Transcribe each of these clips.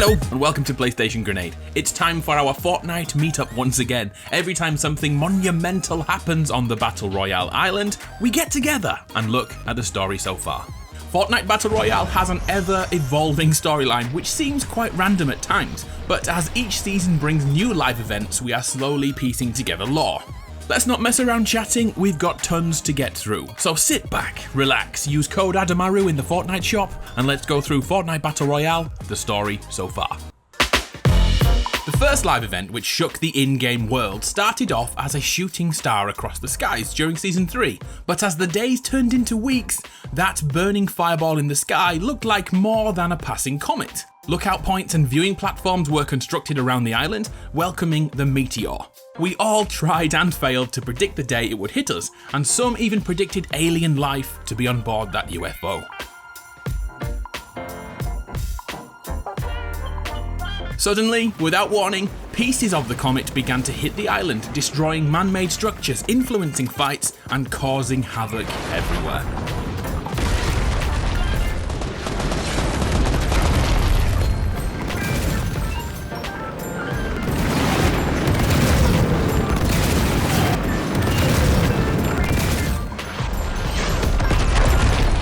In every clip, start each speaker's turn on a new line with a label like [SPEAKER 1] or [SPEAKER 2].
[SPEAKER 1] Hello and welcome to PlayStation Grenade. It's time for our Fortnite meetup once again. Every time something monumental happens on the Battle Royale island, we get together and look at the story so far. Fortnite Battle Royale has an ever-evolving storyline which seems quite random at times, but as each season brings new live events, we are slowly piecing together lore. Let's not mess around chatting, we've got tons to get through. So sit back, relax, use code Adamaru in the Fortnite shop, and let's go through Fortnite Battle Royale, the story so far. The first live event, which shook the in-game world, started off as a shooting star across the skies during Season 3, but as the days turned into weeks, that burning fireball in the sky looked like more than a passing comet. Lookout points and viewing platforms were constructed around the island, welcoming the Meteor. We all tried and failed to predict the day it would hit us, and some even predicted alien life to be on board that UFO. Suddenly, without warning, pieces of the comet began to hit the island, destroying man-made structures, influencing fights, and causing havoc everywhere.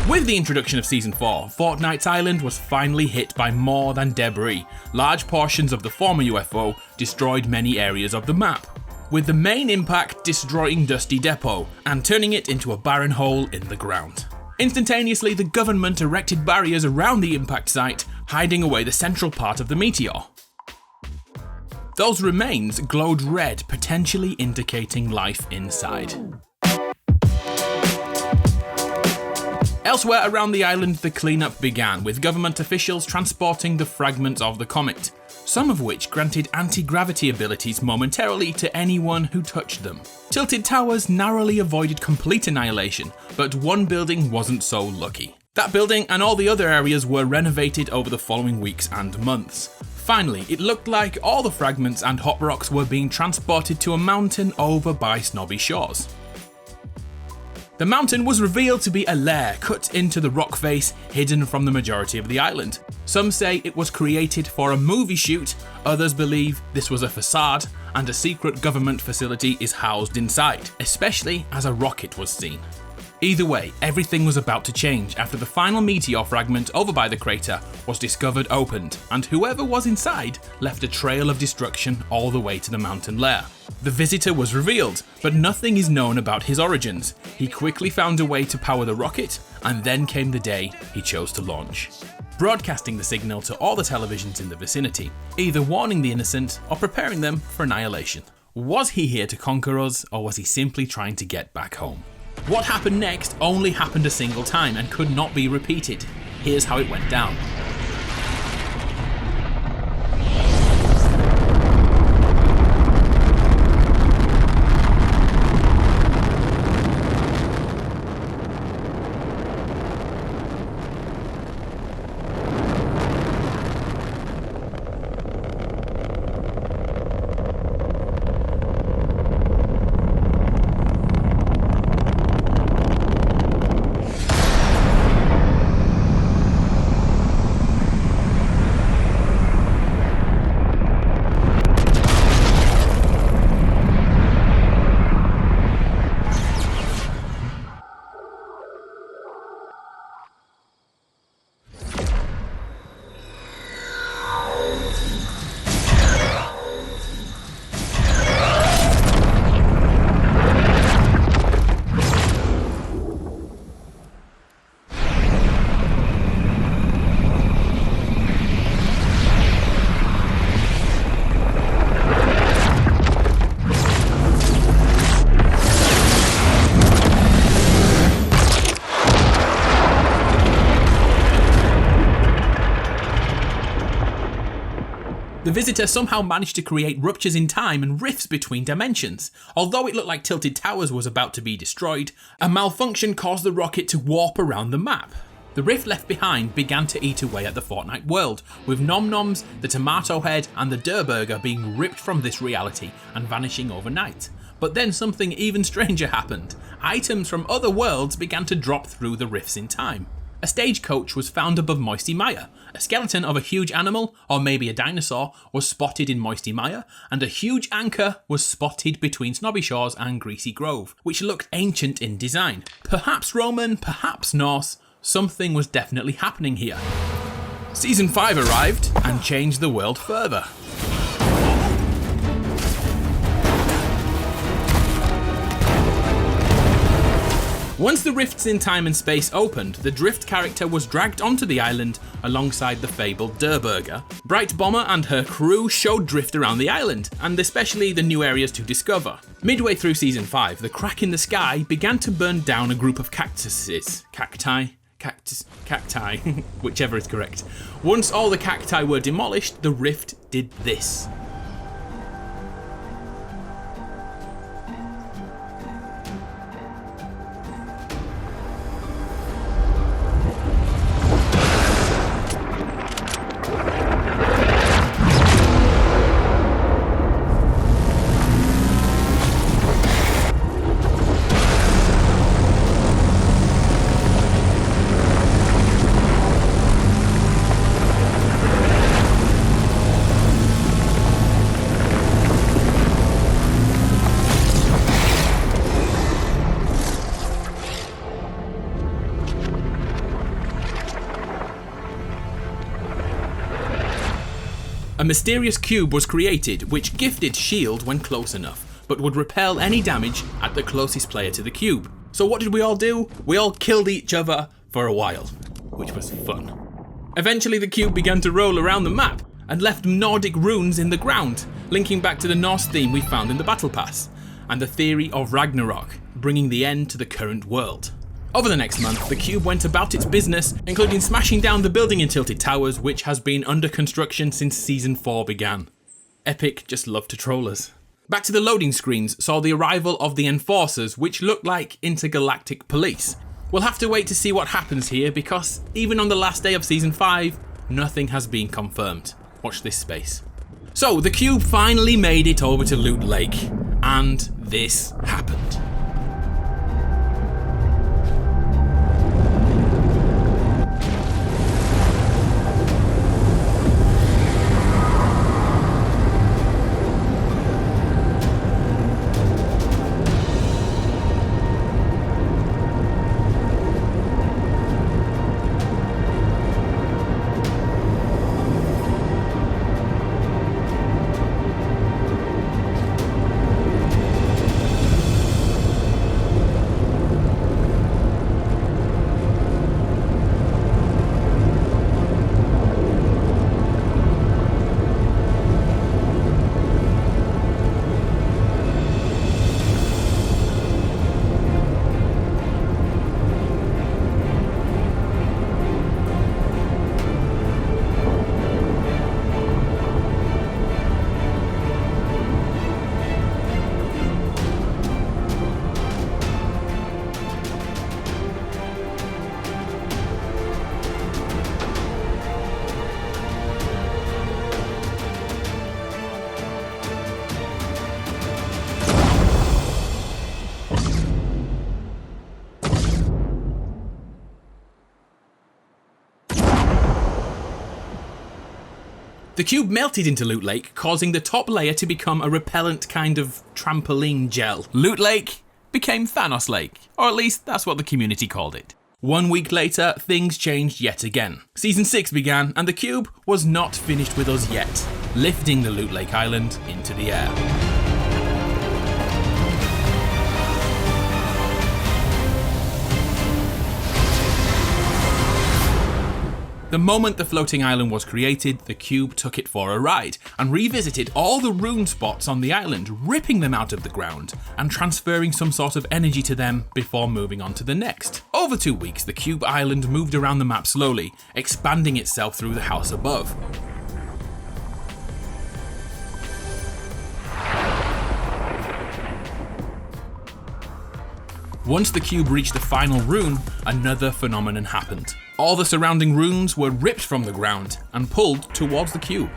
[SPEAKER 1] With the introduction of Season 4, Fortnite's island was finally hit by more than debris. Large portions of the former UFO destroyed many areas of the map, with the main impact destroying Dusty Depot and turning it into a barren hole in the ground. Instantaneously, the government erected barriers around the impact site, hiding away the central part of the meteor. Those remains glowed red, potentially indicating life inside. Elsewhere around the island, the cleanup began, with government officials transporting the fragments of the comet, some of which granted anti-gravity abilities momentarily to anyone who touched them. Tilted Towers narrowly avoided complete annihilation, but one building wasn't so lucky. That building and all the other areas were renovated over the following weeks and months. Finally, it looked like all the fragments and hot rocks were being transported to a mountain over by Snobby Shores. The mountain was revealed to be a lair cut into the rock face, hidden from the majority of the island. Some say it was created for a movie shoot, others believe this was a facade and a secret government facility is housed inside, especially as a rocket was seen. Either way, everything was about to change after the final meteor fragment over by the crater was discovered opened, and whoever was inside left a trail of destruction all the way to the mountain lair. The visitor was revealed, but nothing is known about his origins. He quickly found a way to power the rocket, and then came the day he chose to launch, broadcasting the signal to all the televisions in the vicinity, either warning the innocent or preparing them for annihilation. Was he here to conquer us, or was he simply trying to get back home? What happened next only happened a single time and could not be repeated. Here's how it went down. The visitor somehow managed to create ruptures in time and rifts between dimensions. Although it looked like Tilted Towers was about to be destroyed, a malfunction caused the rocket to warp around the map. The rift left behind began to eat away at the Fortnite world, with Nom Noms, the Tomato Head and the Durr Burger being ripped from this reality and vanishing overnight. But then something even stranger happened. Items from other worlds began to drop through the rifts in time. A stagecoach was found above Moisty Mire. A skeleton of a huge animal, or maybe a dinosaur, was spotted in Moisty Mire, and a huge anchor was spotted between Snobby Shores and Greasy Grove, which looked ancient in design. Perhaps Roman, perhaps Norse, something was definitely happening here. Season 5 arrived and changed the world further. Once the rifts in time and space opened, the Drift character was dragged onto the island alongside the fabled Durburger. Bright Bomber and her crew showed Drift around the island, and especially the new areas to discover. Midway through Season 5, the crack in the sky began to burn down a group of cacti, whichever is correct. Once all the cacti were demolished, the rift did this. A mysterious cube was created which gifted shield when close enough, but would repel any damage at the closest player to the cube. So what did we all do? We all killed each other for a while, which was fun. Eventually the cube began to roll around the map and left Nordic runes in the ground, linking back to the Norse theme we found in the Battle Pass, and the theory of Ragnarok, bringing the end to the current world. Over the next month, the cube went about its business, including smashing down the building in Tilted Towers, which has been under construction since Season 4 began. Epic just loved to troll us. Back to the loading screens saw the arrival of the Enforcers, which looked like intergalactic police. We'll have to wait to see what happens here, because even on the last day of Season 5, nothing has been confirmed. Watch this space. So, the cube finally made it over to Loot Lake, and this happened. The cube melted into Loot Lake, causing the top layer to become a repellent kind of trampoline gel. Loot Lake became Thanos Lake, or at least that's what the community called it. 1 week later, things changed yet again. Season 6 began, and the cube was not finished with us yet, lifting the Loot Lake Island into the air. The moment the floating island was created, the cube took it for a ride and revisited all the rune spots on the island, ripping them out of the ground and transferring some sort of energy to them before moving on to the next. Over 2 weeks, the cube island moved around the map slowly, expanding itself through the house above. Once the cube reached the final rune, another phenomenon happened. All the surrounding runes were ripped from the ground and pulled towards the cube.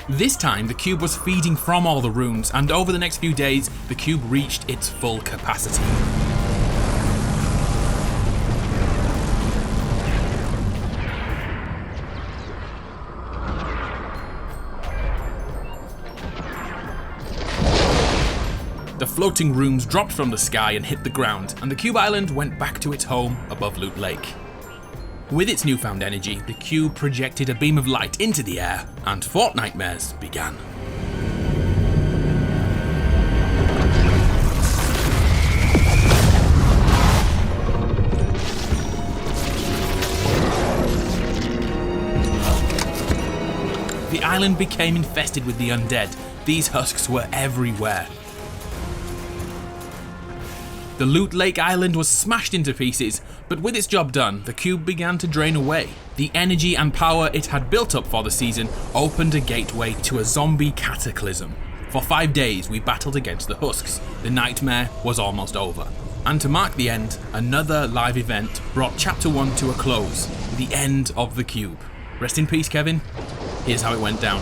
[SPEAKER 1] This time, the cube was feeding from all the runes, and over the next few days, the cube reached its full capacity. floating rooms dropped from the sky and hit the ground, and the cube island went back to its home above Loot Lake. With its newfound energy, the cube projected a beam of light into the air, and Fortnitemares began. The island became infested with the undead. These husks were everywhere. The Loot Lake Island was smashed into pieces, but with its job done, the cube began to drain away. The energy and power it had built up for the season opened a gateway to a zombie cataclysm. For 5 days we battled against the husks. The nightmare was almost over. And to mark the end, another live event brought Chapter 1 to a close, the end of the cube. Rest in peace, Kevin. Here's how it went down.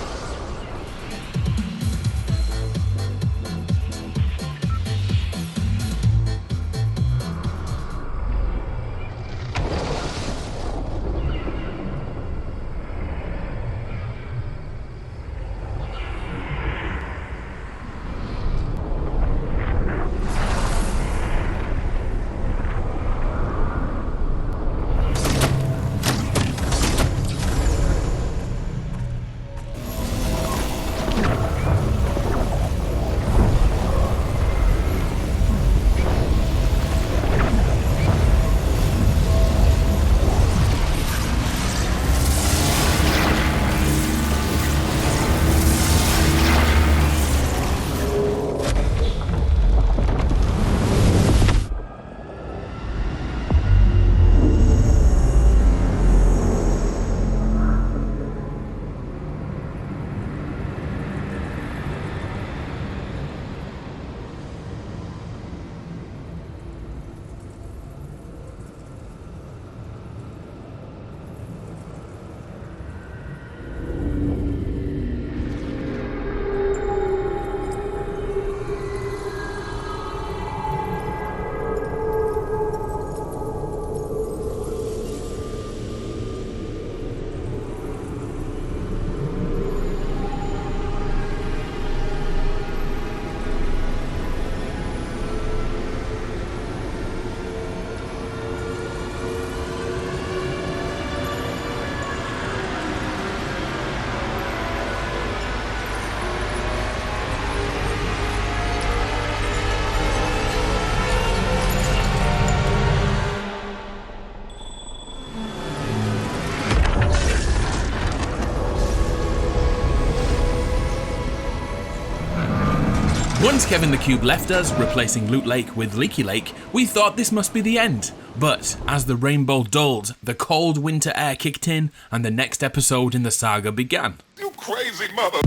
[SPEAKER 1] Once Kevin the Cube left us, replacing Loot Lake with Leaky Lake, we thought this must be the end. But as the rainbow dulled, the cold winter air kicked in, and the next episode in the saga began.
[SPEAKER 2] You crazy mother...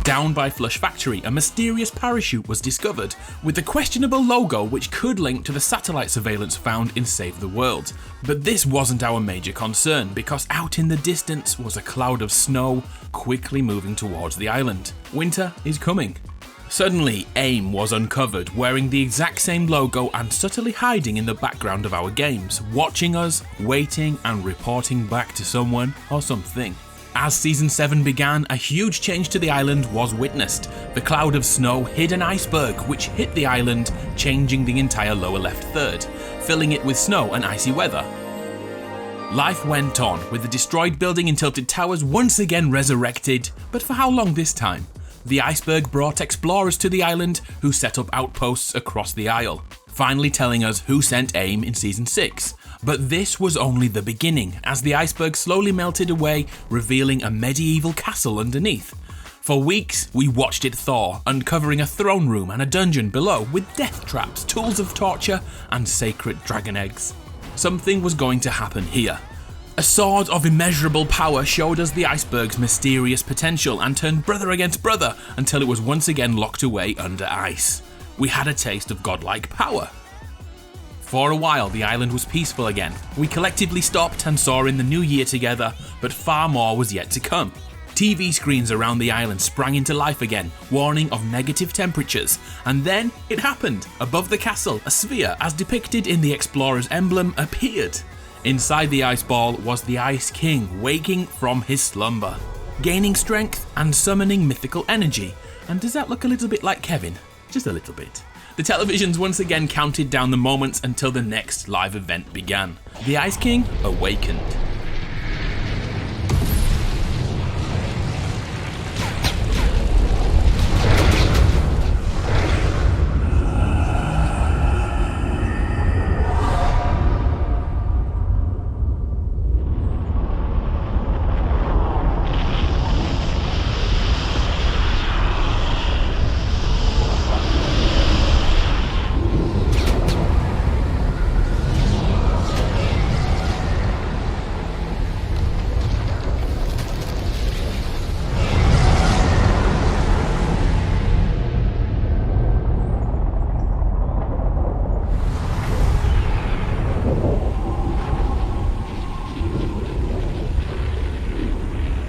[SPEAKER 1] Down by Flush Factory, a mysterious parachute was discovered, with a questionable logo which could link to the satellite surveillance found in Save the World. But this wasn't our major concern, because out in the distance was a cloud of snow quickly moving towards the island. Winter is coming. Suddenly, AIM was uncovered, wearing the exact same logo and subtly hiding in the background of our games, watching us, waiting and reporting back to someone or something. As Season 7 began, a huge change to the island was witnessed. The cloud of snow hid an iceberg which hit the island, changing the entire lower left third, filling it with snow and icy weather. Life went on, with the destroyed building in Tilted Towers once again resurrected, but for how long this time? The iceberg brought explorers to the island who set up outposts across the isle, finally telling us who sent AIM in Season 6. But this was only the beginning, as the iceberg slowly melted away, revealing a medieval castle underneath. For weeks, we watched it thaw, uncovering a throne room and a dungeon below with death traps, tools of torture, and sacred dragon eggs. Something was going to happen here. A sword of immeasurable power showed us the iceberg's mysterious potential and turned brother against brother until it was once again locked away under ice. We had a taste of godlike power. For a while, the island was peaceful again. We collectively stopped and saw in the new year together, but far more was yet to come. TV screens around the island sprang into life again, warning of negative temperatures. And then it happened. Above the castle, a sphere, as depicted in the explorer's emblem, appeared. Inside the ice ball was the Ice King, waking from his slumber, gaining strength and summoning mythical energy. And does that look a little bit like Kevin? Just a little bit. The televisions once again counted down the moments until the next live event began. The Ice King awakened.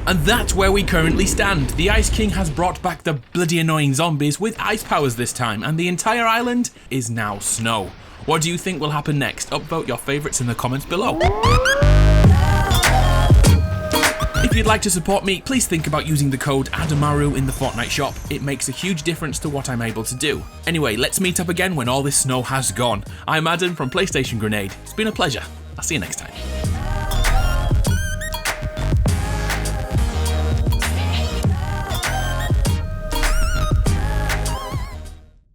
[SPEAKER 1] And that's where we currently stand. The Ice King has brought back the bloody annoying zombies with ice powers this time, and the entire island is now snow. What do you think will happen next? Upvote your favourites in the comments below. If you'd like to support me, please think about using the code Adamaru in the Fortnite shop. It makes a huge difference to what I'm able to do. Anyway, let's meet up again when all this snow has gone. I'm Adam from PlayStation Grenade. It's been a pleasure. I'll see you next time.